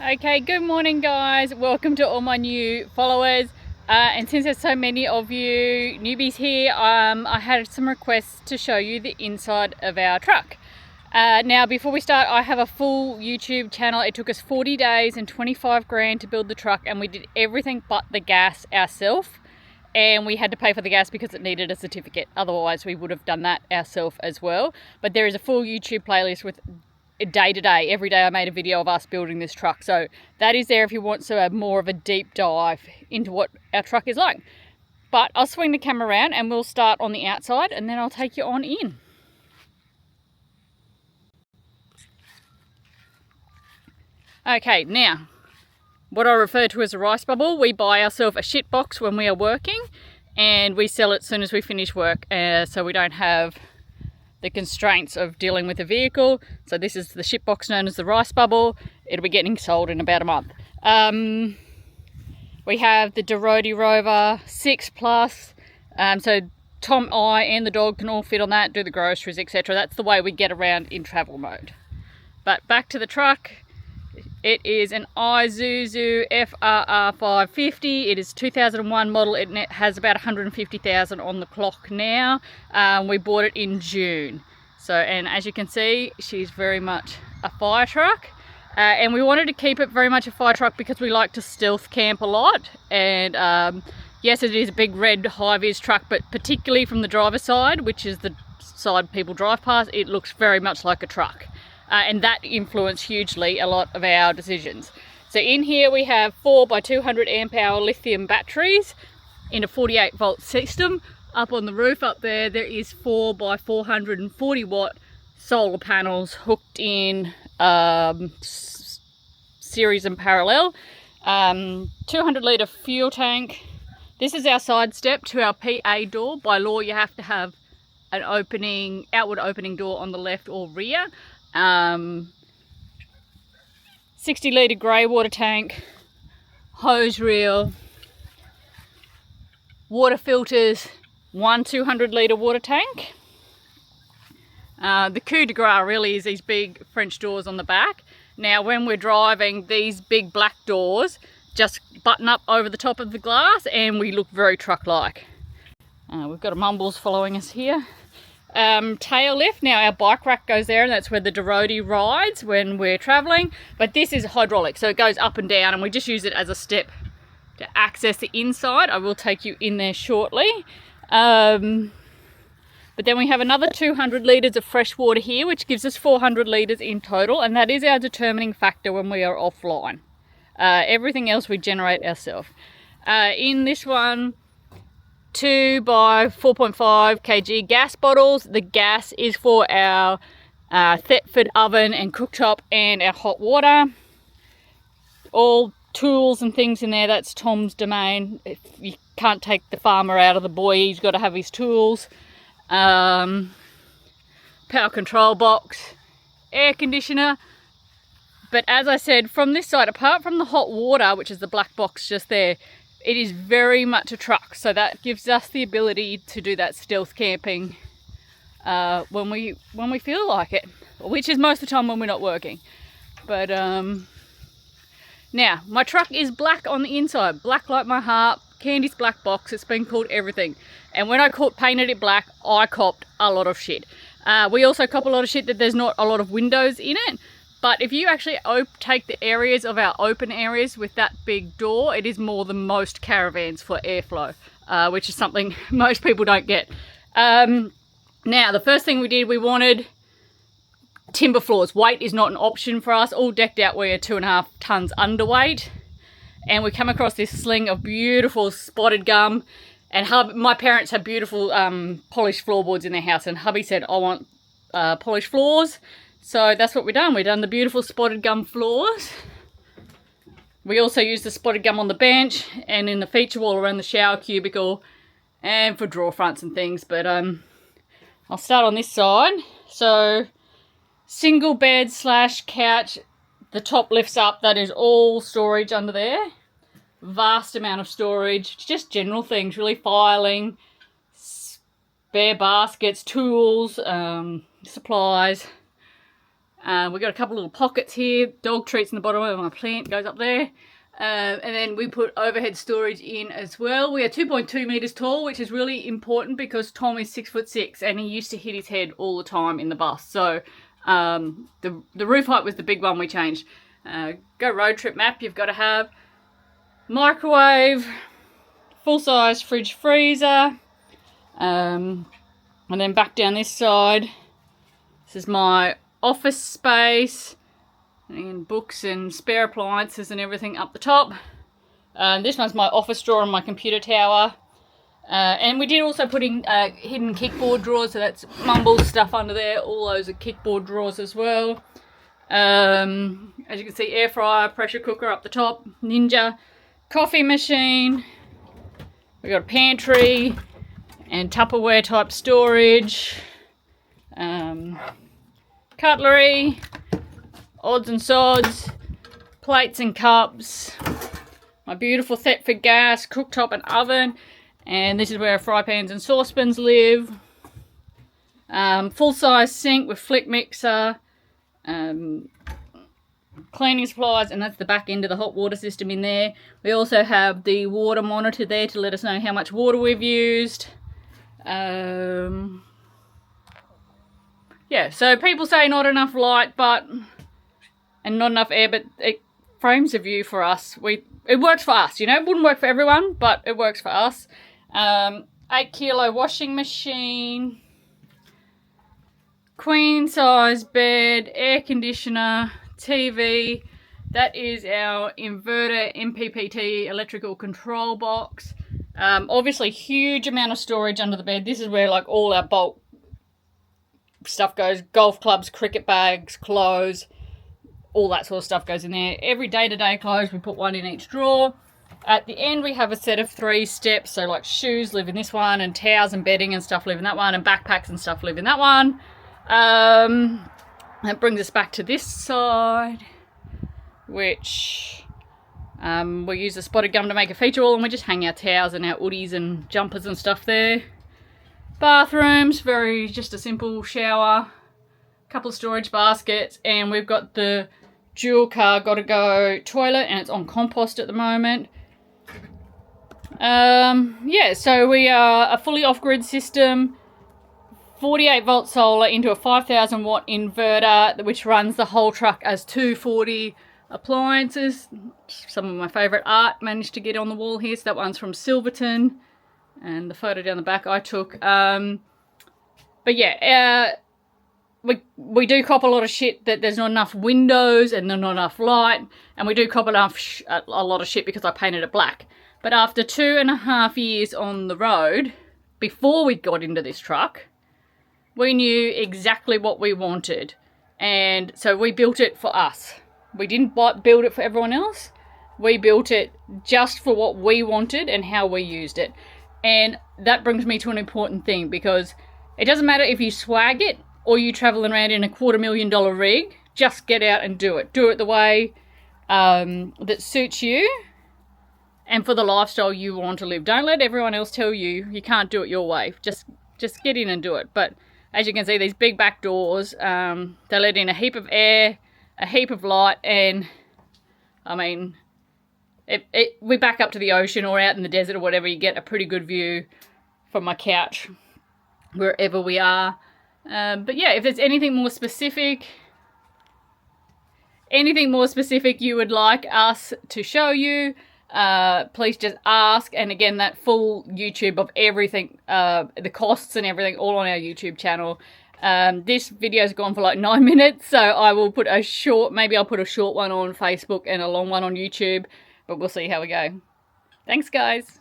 Okay, good morning guys. Welcome to all my new followers. And since there's so many of you newbies here, I had some requests to show you the inside of our truck. Now before we start, I have a full YouTube channel. It took us 40 days and 25 grand to build the truck, and we did everything but the gas ourselves. And we had to pay for the gas because it needed a certificate. Otherwise we would have done that ourselves as well. But there is a full YouTube playlist with day to day. Every day I made a video of us building this truck. So that is there if you want to have more of a deep dive into what our truck is like. But I'll swing the camera around and we'll start on the outside and then I'll take you on in. Okay, now what I refer to as a rice bubble, we buy ourselves a shit box when we are working and we sell it as soon as we finish work, so we don't have the constraints of dealing with a vehicle. So this is the ship box known as the rice bubble. It'll be getting sold in about a month. We have the Darotti Rover 6 Plus. So Tom, I and the dog can all fit on that, do the groceries, etc. That's the way we get around in travel mode. But back to the truck. It is an Isuzu FRR 550. It is 2001 model. It has about 150,000 on the clock now. We bought it in June. So, and as you can see, she's very much a fire truck. And we wanted to keep it very much a fire truck because we like to stealth camp a lot. And yes, it is a big red high-vis truck, but particularly from the driver's side, which is the side people drive past, it looks very much like a truck. And that influenced hugely a lot of our decisions. So in here we have 4 by 200 amp hour lithium batteries in a 48 volt system. Up on the roof up there, there is 4 by 440 watt solar panels hooked in series and parallel. 200 litre fuel tank. This is our side step to our PA door. By law you have to have an outward opening door on the left or rear. 60 litre grey water tank, hose reel, water filters, one 200 litre water tank. The coup de grace really is these big French doors on the back. Now when we're driving, these big black doors just button up over the top of the glass and we look very truck-like. We've got a Mumbles following us here. Tail lift. Now our bike rack goes there and that's where the Darotti rides when we're traveling, but this is hydraulic, so it goes up and down and we just use it as a step to access the inside. I will take you in there shortly. But then we have another 200 litres of fresh water here, which gives us 400 litres in total, and that is our determining factor when we are offline. Everything else we generate ourselves. In this one, 2 by 4.5 kg gas bottles. The gas is for our Thetford oven and cooktop and our hot water. All tools and things in there, that's Tom's domain. If you can't take the farmer out of the boy, he's got to have his tools. Power control box, air conditioner. But as I said, from this side, apart from the hot water, which is the black box just there, it is very much a truck, so that gives us the ability to do that stealth camping when we feel like it, which is most of the time when we're not working. But now my truck is black on the inside, black like my heart. Candy's black box. It's been called everything, and when I painted it black, I copped a lot of shit. We also cop a lot of shit that there's not a lot of windows in it. But if you actually take the areas of our open areas with that big door, it is more than most caravans for airflow, which is something most people don't get. Now, the first thing we did, we wanted timber floors. Weight is not an option for us. All decked out, we are 2.5 tons underweight. And we come across this sling of beautiful spotted gum. And my parents have beautiful polished floorboards in their house. And hubby said, I want polished floors. So that's what we've done. We've done the beautiful spotted gum floors. We also use the spotted gum on the bench and in the feature wall around the shower cubicle and for drawer fronts and things. But I'll start on this side. So single bed / couch. The top lifts up. That is all storage under there. Vast amount of storage. Just general things, really. Filing, spare baskets, tools, supplies. We've got a couple little pockets here, dog treats in the bottom of my plant, goes up there. And then we put overhead storage in as well. We are 2.2 meters tall, which is really important because Tom is 6'6" and he used to hit his head all the time in the bus. So the roof height was the big one we changed. Go road trip map, you've got to have microwave, full-size fridge freezer, and then back down this side, this is my office space, and books and spare appliances and everything up the top. This one's my office drawer and my computer tower. And we did also put in hidden kickboard drawers, so that's Mumble's stuff under there. All those are kickboard drawers as well. As you can see, air fryer, pressure cooker up the top, Ninja, coffee machine. We got a pantry and Tupperware type storage. Cutlery, odds and sods, plates and cups, my beautiful Thetford gas, cooktop and oven, and this is where fry pans and saucepans live. Full-size sink with flick mixer, cleaning supplies, and that's the back end of the hot water system in there. We also have the water monitor there to let us know how much water we've used. Yeah, so people say not enough light, and not enough air, but it frames a view for us. It works for us, you know. It wouldn't work for everyone, but it works for us. 8-kilo washing machine, queen size bed, air conditioner, TV. That is our inverter MPPT electrical control box. Obviously huge amount of storage under the bed. This is where like all our bulk stuff goes, golf clubs, cricket bags, clothes, all that sort of stuff goes in there. Every day-to-day clothes, we put one in each drawer. At the end, we have a set of 3 steps, so like shoes live in this one, and towels and bedding and stuff live in that one, and backpacks and stuff live in that one. That brings us back to this side, which we use the spotted gum to make a feature wall, and we just hang our towels and our hoodies and jumpers and stuff there. Bathrooms, just a simple shower, couple of storage baskets, and we've got the dual car gotta go toilet, and it's on compost at the moment. Yeah, so we are a fully off-grid system, 48 volt solar into a 5,000 watt inverter, which runs the whole truck as 240 appliances. Some of my favourite art managed to get on the wall here, so that one's from Silverton. And the photo down the back I took. But yeah, we do cop a lot of shit that there's not enough windows and not enough light. And we do cop a lot of shit because I painted it black. But after 2.5 years on the road, before we got into this truck, we knew exactly what we wanted. And so we built it for us. We didn't build it for everyone else. We built it just for what we wanted and how we used it. And that brings me to an important thing, because it doesn't matter if you swag it or you traveling around in a $250,000 rig, just get out and do it. Do it the way that suits you and for the lifestyle you want to live. Don't let everyone else tell you you can't do it your way. Just get in and do it. But as you can see, these big back doors, they let in a heap of air, a heap of light, and I mean, we back up to the ocean or out in the desert or whatever, you get a pretty good view from my couch wherever we are. But yeah, if there's anything more specific you would like us to show you, please just ask. And again, that full YouTube of everything, the costs and everything, all on our YouTube channel. This video's gone for like 9 minutes, so I will put maybe I'll put a short one on Facebook and a long one on YouTube. But we'll see how we go. Thanks, guys.